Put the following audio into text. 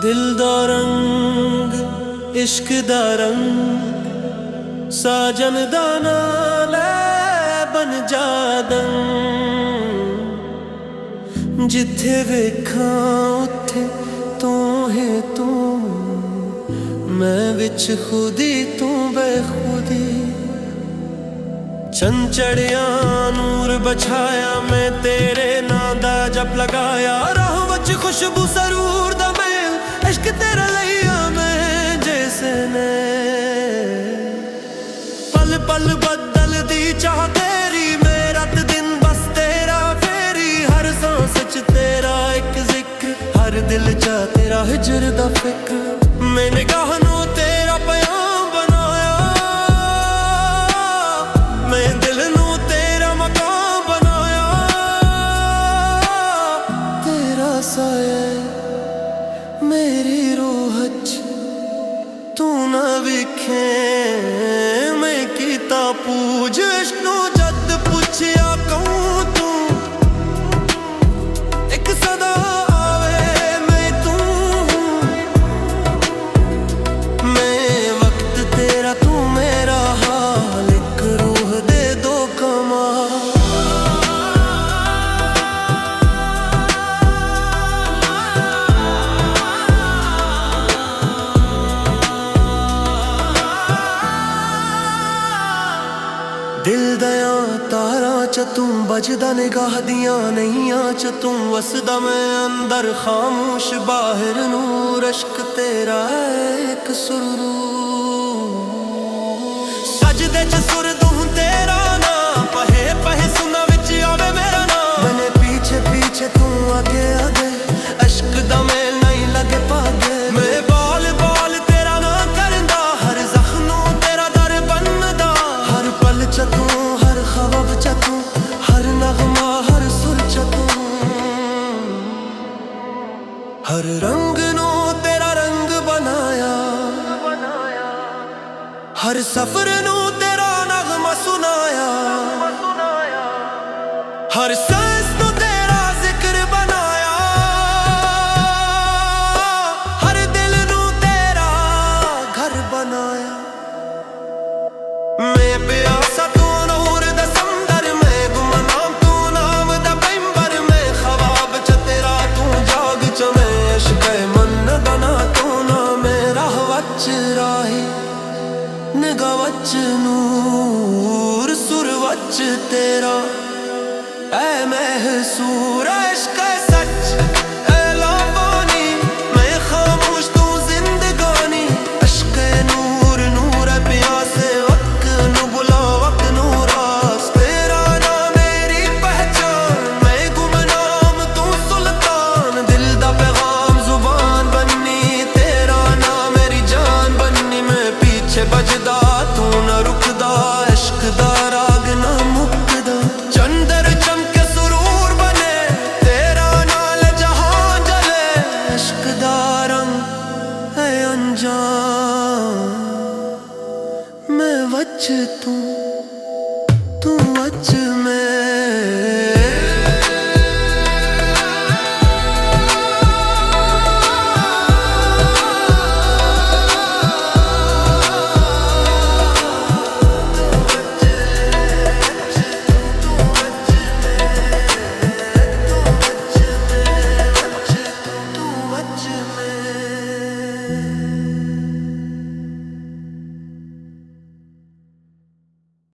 दिल दा रंग इश्क दा रंग साजन दा नाल बन जादन जिथे वेखां उत्थे तू है तू मैं विच खुदी तू बेखुदी चंचड़िया नूर बछाया मैं तेरे नां दा जप लगाया राह विच खुशबू सरूर दा मेल इश्क तेरा लिया मैं जैसे ने पल पल बदल दी चाह तेरी मैं रात दिन बस तेरा फेरी हर सांस च तेरा एक जिक्र हर दिल चा तेरा हिजर दा फिक्र मैं निगाह नू तेरा प्याम बनाया मैं दिल नू तेरा मकाम बनाया तेरा साया मेरी रूह च तू ना विखे मैं कीता पूज इश्क नू जद पुछया कहूं तू एक सदा आवे मैं तू मैं वक्त तेरा तू मेरा हाल एक रूह दे दो कमाल दिल दया तारा च तू बजदा निगाह दिया नैया च तू वसदा मैं अंदर खामोश बाहर नूर इश्क तेरा एक सुरू सजदे च सुर दूं तेरा ना पहे पहे सुना विच आवे मेरा ना मैंने पीछे पीछे तू आगे आगे इश्क दा मेल नहीं लगे पागे मैं बाल बाल तेरा ना करदा हर जख्म तेरा दर बनदा हर पल च तू हर ख्वाब च तू हर नगमा हर सुर च तू हर रंग नू तेरा रंग बनाया हर सफर नू तेरा नगमा सुनाया हर सांस नू तेरा जिक्र बनाया हर दिल नू तेरा घर बनाया मैं प्यासा तू नूर दा समंदर मैं गुमनाम तू नाम दा पैंबर मैं ख्वाब च तेरा तू जाग च मैं इश्क मन बना तू ना मेरा वच राही निगाह वच नूर सुर वच तेरा ऐ महसूर इश्क सच ऐ लावानी मैं खामोश तू जिंदगानी इश्क नूर नूर प्यासे वक्त नू बुला वक्त नूरास तेरा ना मेरी पहचान मैं गुमनाम तू सुल्तान दिल दा पैगाम जुबान बन्नी तेरा ना मेरी जान बन्नी मैं पीछे बजदा तू ना रुकदा इश्क दा राग ना मुकदा चंदर चमके सुरूर बने तेरा नाल जहां जले इश्क दा रंग है अनजान मैं वच तू वच मैं तू वच मैं